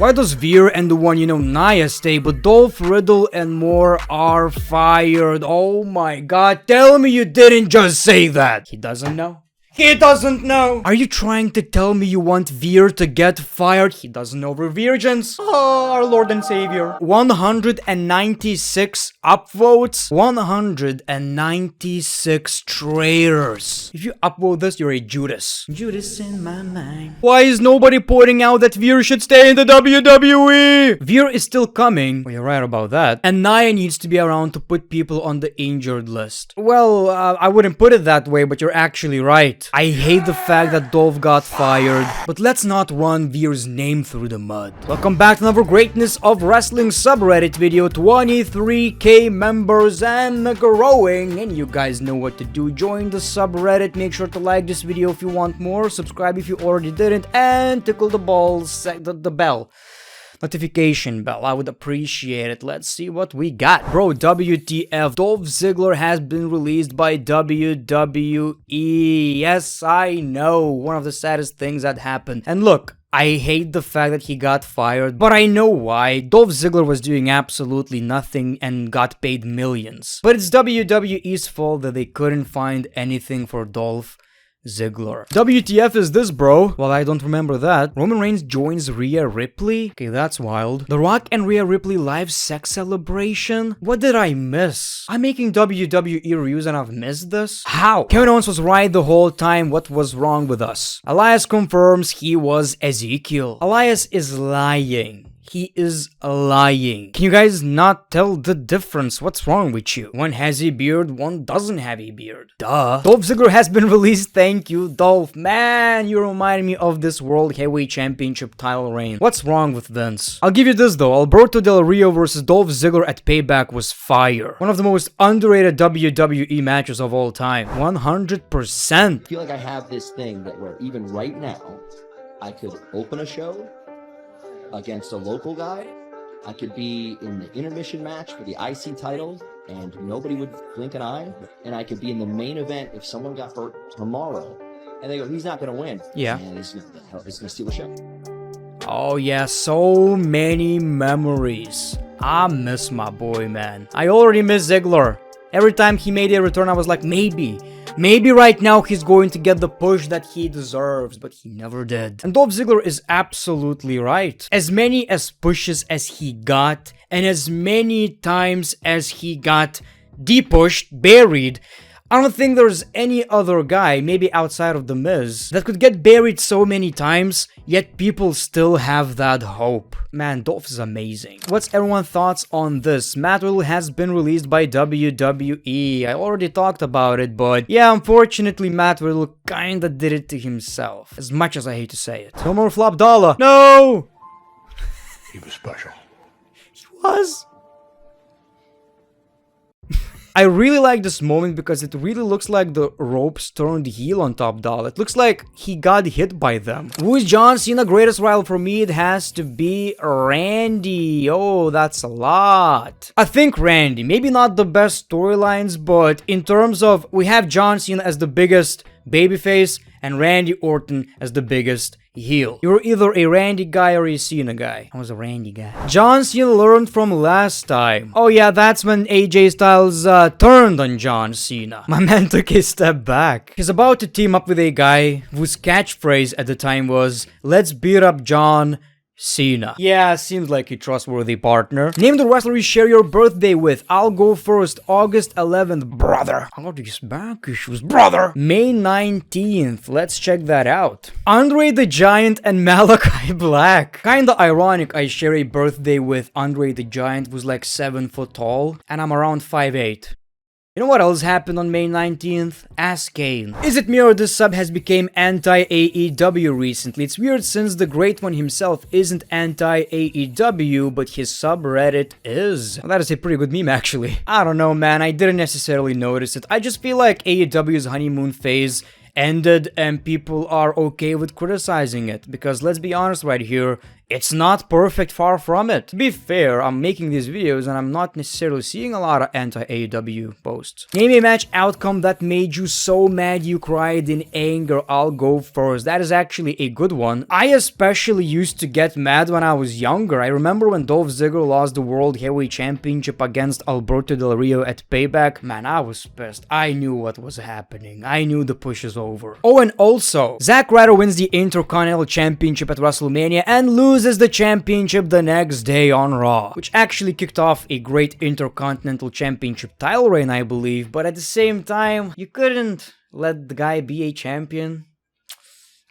Why does Veer and the one, Nia stay, but Dolph, Riddle, and more are fired? Oh my god, tell me you didn't just say that! He doesn't know. He doesn't know! Are you trying to tell me you want Veer to get fired? He doesn't know we're virgins. Oh, our Lord and Savior. 196 upvotes. 196 traitors. If you upvote this, you're a Judas. Judas in my mind. Why is nobody pointing out that Veer should stay in the WWE? Veer is still coming. Well, you're right about that. And Nia needs to be around to put people on the injured list. Well, I wouldn't put it that way, but you're actually right. I hate the fact that Dolph got fired, but let's not run Veer's name through the mud. Welcome back to another Greatness of Wrestling subreddit video. 23k members and growing, and you guys know what to do. Join the subreddit, make sure to like this video if you want more, subscribe if you already didn't, and tickle the balls, the bell. Notification bell, I would appreciate it. Let's see what we got. Bro, WTF, Dolph Ziggler has been released by WWE. Yes, I know, one of the saddest things that happened. And look, I hate the fact that he got fired, but I know why. Dolph Ziggler was doing absolutely nothing and got paid millions. But it's WWE's fault that they couldn't find anything for Dolph Ziggler. WTF is this, bro? Well, I don't remember that. Roman Reigns joins Rhea Ripley? Okay, that's wild. The Rock and Rhea Ripley live sex celebration? What did I miss? I'm making WWE reviews and I've missed this? How? Kevin Owens was right the whole time. What was wrong with us? Elias confirms he was Ezekiel. Elias is lying. He is lying. Can you guys not tell the difference? What's wrong with you? One has a beard, one doesn't have a beard. Duh. Dolph Ziggler has been released. Thank you, Dolph. Man, you remind me of this World Heavyweight Championship title reign. What's wrong with Vince? I'll give you this though. Alberto Del Rio versus Dolph Ziggler at Payback was fire. One of the most underrated WWE matches of all time. 100%. I feel like I have this thing that where even right now, I could open a show against a local guy. I could be in the intermission match for the IC title and nobody would blink an eye. And I could be in the main event if someone got hurt tomorrow and they go, he's not gonna win. Yeah. And he's gonna steal the show. Oh yeah, so many memories. I miss my boy, man. I already miss Ziggler. Every time he made a return, I was like, maybe right now he's going to get the push that he deserves, but he never did. And Dolph Ziggler is absolutely right. As many as pushes as he got, and as many times as he got depushed, buried, I don't think there's any other guy, maybe outside of The Miz, that could get buried so many times, yet people still have that hope. Man, Dolph is amazing. What's everyone's thoughts on this? Matt Riddle has been released by WWE. I already talked about it, but yeah, unfortunately, Matt Riddle kinda did it to himself. As much as I hate to say it. No more Flop Dollar. No! He was special. He was. I really like this moment because it really looks like the ropes turned heel on Top Dollar. It looks like he got hit by them. Who is John Cena? Greatest rival for me? It has to be Randy. Oh, that's a lot. I think Randy. Maybe not the best storylines, but in terms of, we have John Cena as the biggest babyface and Randy Orton as the biggest heel. You're either a Randy guy or a Cena guy. I was a Randy guy. John Cena learned from last time. Oh yeah, that's when AJ Styles turned on John Cena. My man took a step back. He's about to team up with a guy whose catchphrase at the time was, "Let's beat up John Cena." Yeah, seems like a trustworthy partner. Name the wrestler you share your birthday with. I'll go first. August 11th, brother. How these back issues, brother? May 19th. Let's check that out. Andre the Giant and Malachi Black. Kinda ironic I share a birthday with Andre the Giant, who's like 7 foot tall, and I'm around 5'8". You know what else happened on May 19th? Ask Kane. Is it me or this sub has become anti-AEW recently? It's weird since the Great One himself isn't anti-AEW, but his subreddit is. Well, that is a pretty good meme actually. I don't know, man, I didn't necessarily notice it. I just feel like AEW's honeymoon phase ended and people are okay with criticizing it, because let's be honest right here, It's not perfect, far from it. To be fair, I'm making these videos and I'm not necessarily seeing a lot of anti-AEW posts. Name a match outcome that made you so mad you cried in anger. I'll go first. That is actually a good one. I especially used to get mad when I was younger. I remember when Dolph Ziggler lost the World Heavyweight Championship against Alberto Del Rio at Payback. Man, I was pissed. I knew what was happening. I knew the push is over. Oh, and also, Zack Ryder wins the Intercontinental Championship at WrestleMania and loses the championship the next day on Raw, which actually kicked off a great Intercontinental Championship title reign, I believe, but at the same time, you couldn't let the guy be a champion.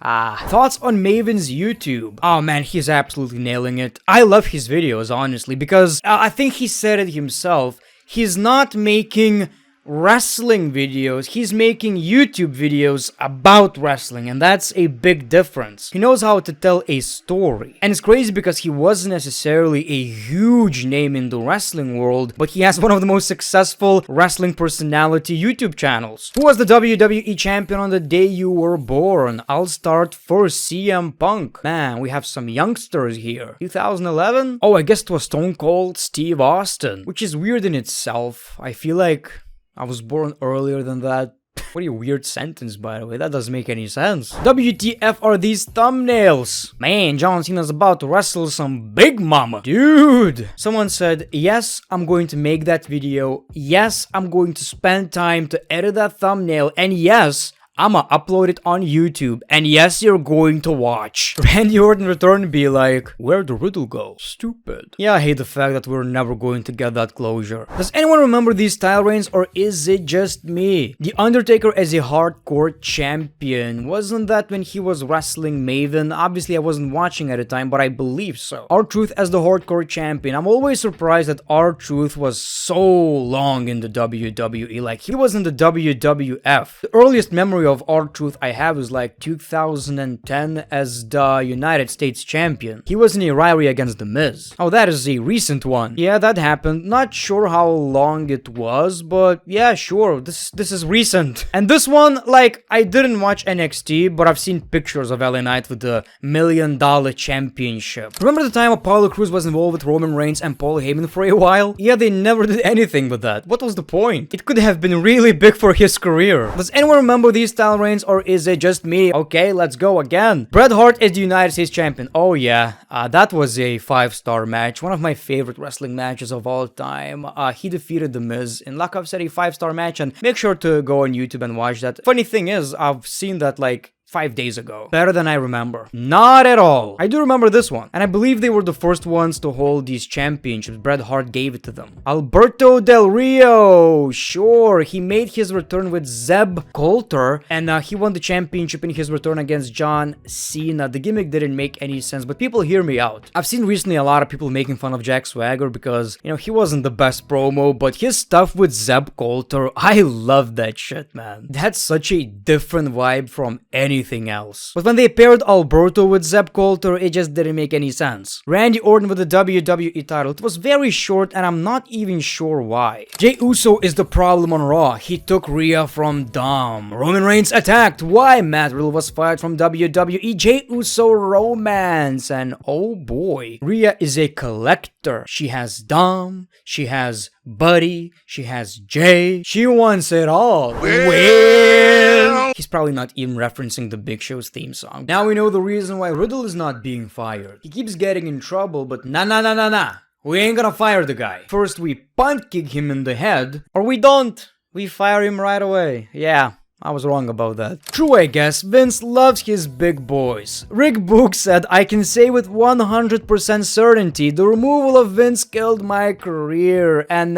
Thoughts on Maven's YouTube? Oh man, he's absolutely nailing it. I love his videos, honestly, because I think he said it himself. He's not making wrestling videos, he's making YouTube videos about wrestling, and that's a big difference. He knows how to tell a story, and it's crazy because he wasn't necessarily a huge name in the wrestling world, but he has one of the most successful wrestling personality YouTube channels. Who was the WWE champion on the day you were born? I'll start first. CM Punk. Man, we have some youngsters here. 2011? Oh, I guess it was Stone Cold Steve Austin, which is weird in itself. I feel like I was born earlier than that. What a weird sentence, by the way. That doesn't make any sense. WTF are these thumbnails? Man, John Cena's about to wrestle some big mama. Dude! Someone said, yes, I'm going to make that video. Yes, I'm going to spend time to edit that thumbnail. And yes, I'ma upload it on YouTube, and yes, you're going to watch. Randy Orton return and be like, where'd the Riddle go? Stupid. Yeah, I hate the fact that we're never going to get that closure. Does anyone remember these title reigns, or is it just me? The Undertaker as a hardcore champion, wasn't that when he was wrestling Maven? Obviously, I wasn't watching at the time, but I believe so. R-Truth as the hardcore champion. I'm always surprised that R-Truth was so long in the WWE, like he was in the WWF. The earliest memory of R-Truth I have is like 2010 as the United States champion. He was in a rivalry against The Miz. Oh, that is a recent one. Yeah, that happened. Not sure how long it was, but yeah, sure. This is recent. And this one, like, I didn't watch NXT, but I've seen pictures of LA Knight with the $1 million championship. Remember the time Apollo Crews was involved with Roman Reigns and Paul Heyman for a while? Yeah, they never did anything with that. What was the point? It could have been really big for his career. Does anyone remember these title reigns, or is it just me? Okay, let's go again. Bret Hart is the United States champion. Oh yeah, that was a 5-star match. One of my favorite wrestling matches of all time. He defeated The Miz in, like I've said, a 5-star match, and make sure to go on YouTube and watch that. Funny thing is, I've seen that like 5 days ago. Better than I remember. Not at all. I do remember this one. And I believe they were the first ones to hold these championships. Bret Hart gave it to them. Alberto Del Rio. Sure. He made his return with Zeb Coulter. And he won the championship in his return against John Cena. The gimmick didn't make any sense. But people hear me out. I've seen recently a lot of people making fun of Jack Swagger because, you know, he wasn't the best promo. But his stuff with Zeb Coulter, I love that shit, man. That's such a different vibe from anything else. But when they paired Alberto with Zeb Coulter, it just didn't make any sense. Randy Orton with the WWE title, it was very short and I'm not even sure why. Jey Uso is the problem on Raw. He took Rhea from Dom. Roman Reigns attacked. Why? Matt Riddle was fired from WWE. Jey Uso romance. And oh boy, Rhea is a collector. She has Dom, she has Buddy, she has Jay. She wants it all. Well, he's probably not even referencing the Big Show's theme song. Now we know the reason why Riddle is not being fired. He keeps getting in trouble, but nah. We ain't gonna fire the guy. First we punt kick him in the head, or we don't. We fire him right away. Yeah. I was wrong about that. True, I guess. Vince loves his big boys. Rick Book said, I can say with 100% certainty, the removal of Vince killed my career. And,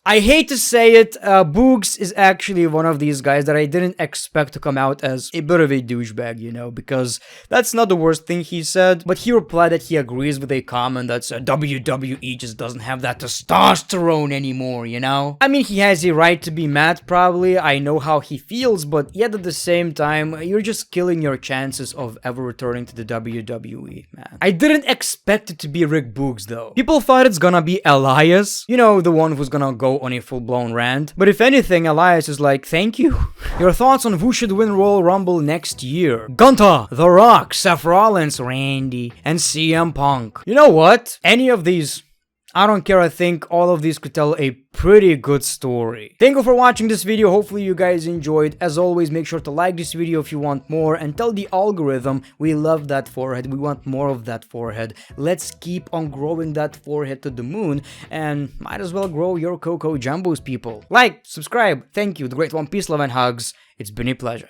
I hate to say it, Boogs is actually one of these guys that I didn't expect to come out as a bit of a douchebag, you know, because that's not the worst thing he said, but he replied that he agrees with a comment that said WWE just doesn't have that testosterone anymore, you know? I mean, he has a right to be mad, probably, I know how he feels, but yet at the same time, you're just killing your chances of ever returning to the WWE, man. I didn't expect it to be Rick Boogs, though. People thought it's gonna be Elias, you know, the one who's gonna go go on a full-blown rant. But if anything, Elias is like, thank you. Your thoughts on who should win Royal Rumble next year? Gunta, The Rock, Seth Rollins, Randy, and CM Punk. You know what? Any of these, I don't care. I think all of these could tell a pretty good story. Thank you for watching this video. Hopefully you guys enjoyed. As always, make sure to like this video if you want more, and tell the algorithm we love that forehead. We want more of that forehead. Let's keep on growing that forehead to the moon, and might as well grow your Coco Jumbos, people. Like, subscribe. Thank you. The Great One. Peace, love, and hugs. It's been a pleasure.